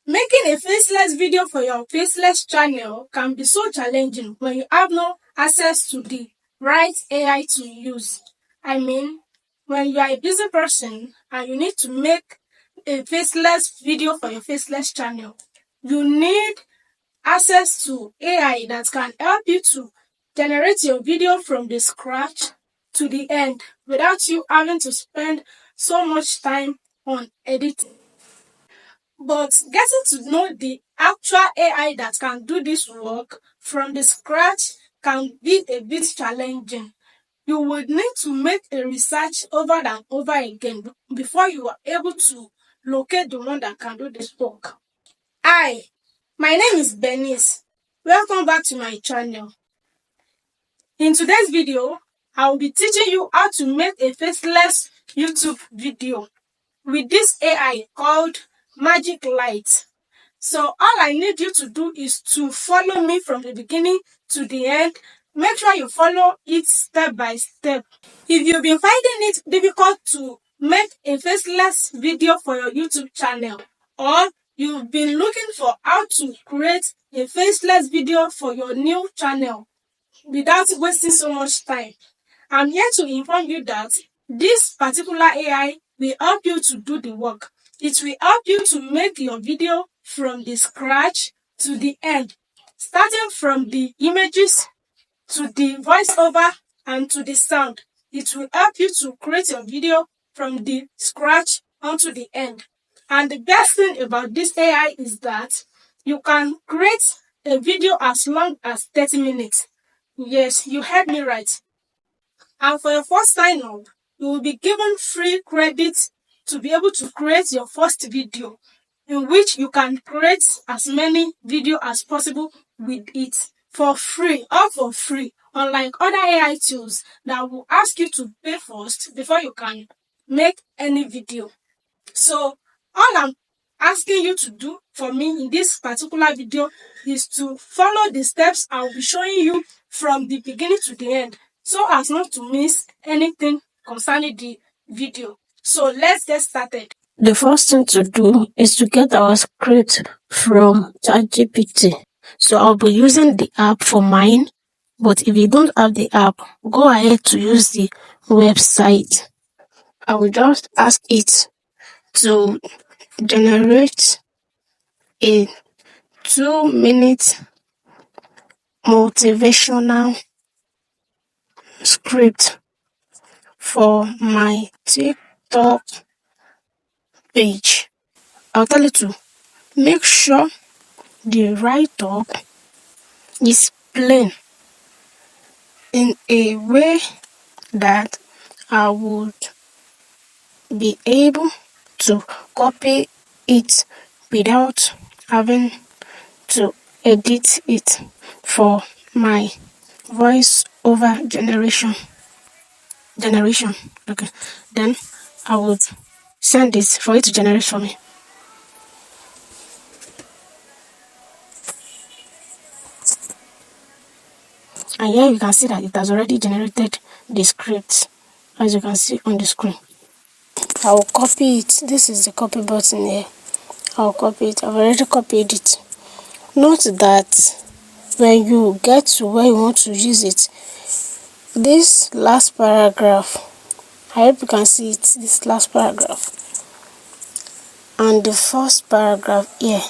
Making a faceless video for your faceless channel can be so challenging when you have no access to the right AI to use. I mean, when you are a busy person and you need to make a faceless video for your faceless channel, you need access to AI that can help you to generate your video from the scratch to the end without you having to spend so much time on editing. But getting to know the actual AI that can do this work from the scratch can be a bit challenging. You would need to make a research over and over again before you are able to locate the one that can do this work. Hi, my name is Bernice. Welcome back to my channel. In today's video, I will be teaching you how to make a faceless YouTube video with this AI called Magic Light. So all I need you to do is to follow me from the beginning to the end. Make sure you follow it step by step. If you've been finding it difficult to make a faceless video for your YouTube channel, or you've been looking for how to create a faceless video for your new channel without wasting so much time, I'm here to inform you that this particular AI will help you to do the work. It will help you to make your video from the scratch to the end, starting from the images to the voiceover and to the sound. It will help you to create your video from the scratch onto the end. And the best thing about this AI is that you can create a video as long as 30 minutes. Yes, you heard me right. And for your first sign up, you will be given free credit to be able to create your first video, in which you can create as many videos as possible with it for free, all for free, unlike other AI tools that will ask you to pay first before you can make any video. So all I'm asking you to do for me in this particular video is to follow the steps I'll be showing you from the beginning to the end, so as not to miss anything concerning the video. So let's get started. The first thing to do is to get our script from chatgpt. So I'll be using the app for mine, but if you don't have the app, go ahead to use the website. I will just ask it to generate a 2-minute motivational script for my TikTok page. I'll tell it to make sure the write-up is plain in a way that I would be able to copy it without having to edit it for my voice over generation. Okay, then I would send it for it to generate for me. And here you can see that it has already generated the script, as you can see on the screen. I will copy it. This is the copy button here. I'll copy it. I've already copied it. Note that when you get to where you want to use it, this last paragraph, I hope you can see it, this last paragraph, and the first paragraph here,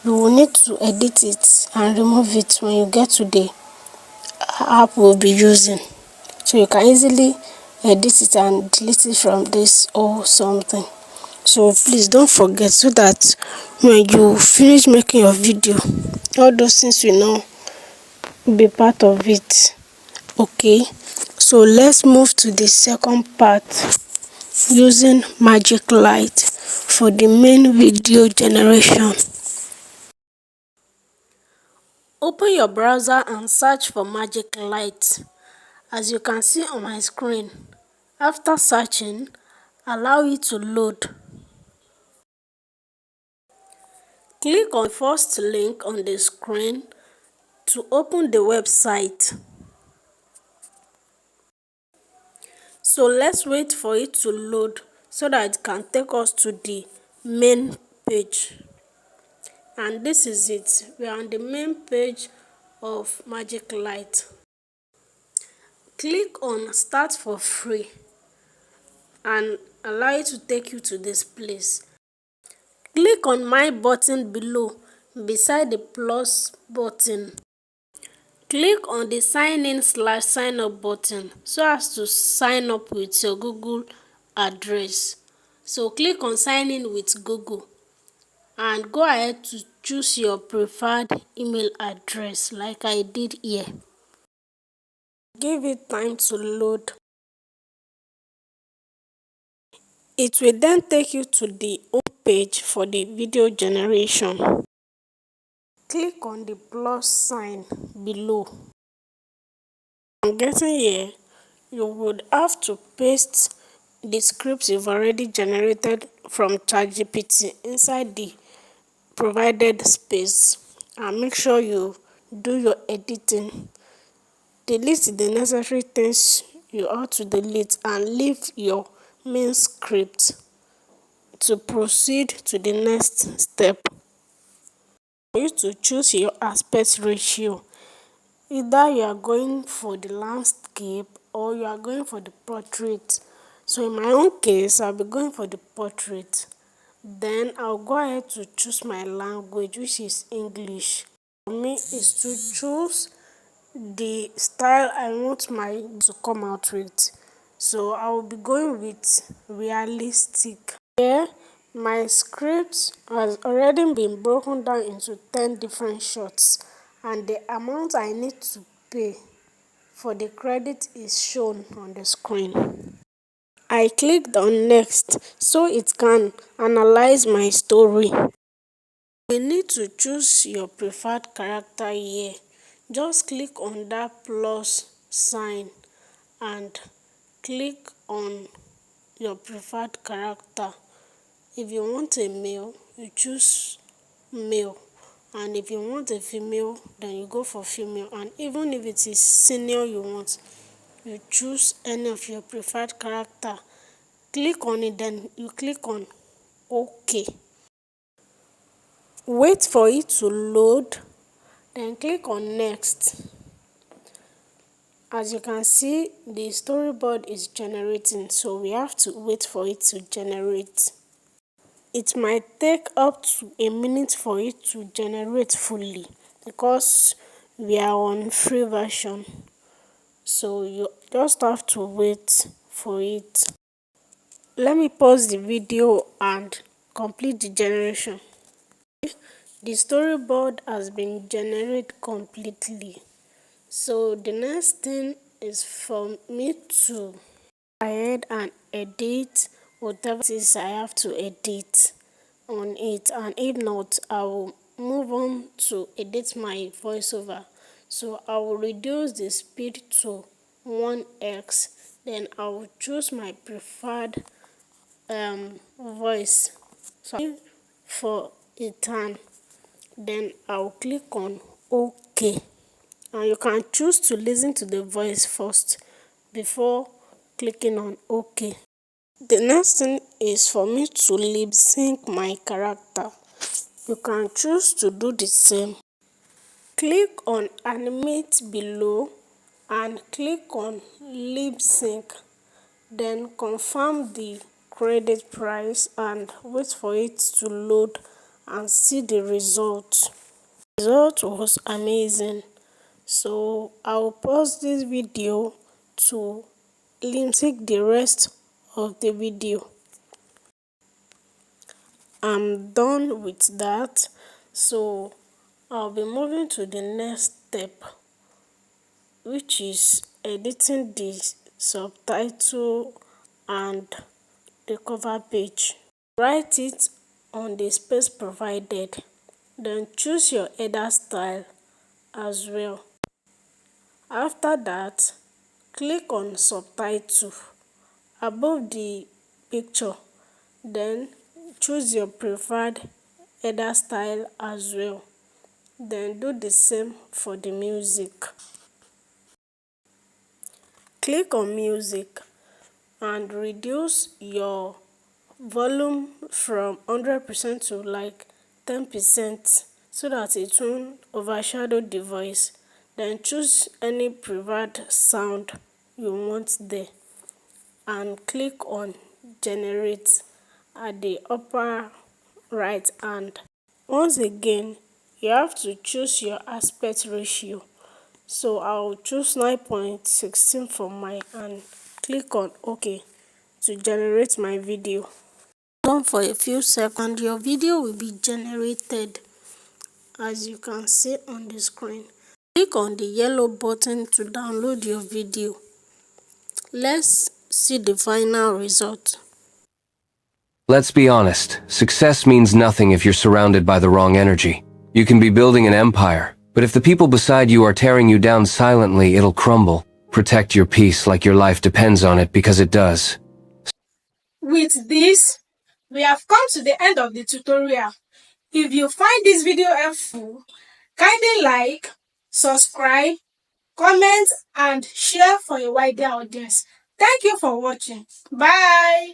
you will need to edit it and remove it when you get to the app we'll be using. So you can easily edit it and delete it from this or something. So please don't forget, so that when you finish making your video, all those things will now be part of it. Okay, so let's move to the second part, using Magic Light for the main video generation. Open your browser and search for Magic Light. As you can see on my screen, after searching, allow it to load. Click on the first link on the screen to open the website. So let's wait for it to load so that it can take us to the main page, and this is it. We are on the main page of Magic Light. Click on start for free and allow it to take you to this place. Click on my button below beside the plus button. Click on the sign in / sign up button so as to sign up with your Google address. So click on sign in with Google and go ahead to choose your preferred email address like I did here. Give it time to load. It will then take you to the home page for the video generation. Click on the plus sign below. On getting here, you would have to paste the scripts you've already generated from chatgpt inside the provided space, and make sure you do your editing. Delete the necessary things you ought to delete and leave your main script to proceed to the next step. For you to choose your aspect ratio, either you are going for the landscape or you are going for the portrait. So in my own case, I'll be going for the portrait. Then I'll go ahead to choose my language, which is English. For me is to choose the style I want my to come out with. So I will be going with realistic. Here, my script has already been broken down into 10 different shots, and the amount I need to pay for the credit is shown on the screen. I clicked on next so it can analyze my story. You need to choose your preferred character here. Just click on that plus sign and click on your preferred character. If you want a male, you choose male, and if you want a female, then you go for female. And even if it is senior you want, you choose any of your preferred character. Click on it, then you click on OK. Wait for it to load, then click on next. As you can see, the storyboard is generating, so we have to wait for it to generate. It might take up to a minute for it to generate fully because we are on free version. So you just have to wait for it. Let me pause the video and complete the generation. The storyboard has been generated completely. So the next thing is for me to go ahead and edit whatever it is I have to edit on it, and if not, I will move on to edit my voiceover. So I will reduce the speed to 1x, then I will choose my preferred voice for a turn, then I'll click on OK, and you can choose to listen to the voice first before clicking on OK. The next thing is for me to lip sync my character. You can choose to do the same. Click on animate below and click on lip sync, then confirm the credit price and wait for it to load and see the result. The result was amazing. So I'll pause this video to lip sync the rest of the video. I'm done with that, so I'll be moving to the next step, which is editing the subtitle and the cover page. Write it on the space provided, then choose your header style as well. After that, click on subtitle above the picture, then choose your preferred header style as well. Then do the same for the music. Click on music and reduce your volume from 100% to like 10% so that it won't overshadow the voice. Then choose any preferred sound you want there and click on generate at the upper right hand. Once again, you have to choose your aspect ratio. So I'll choose 9.16 for mine and click on OK to generate my video. Done for a few seconds, your video will be generated as you can see on the screen. Click on the yellow button to download your video. Let's see the final result. Let's be honest, success means nothing if you're surrounded by the wrong energy. You can be building an empire, but if the people beside you are tearing you down silently, it'll crumble. Protect your peace like your life depends on it, because it does. With this, we have come to the end of the tutorial. If you find this video helpful, kindly like, subscribe, comment, and share for a wider audience. Thank you for watching. Bye.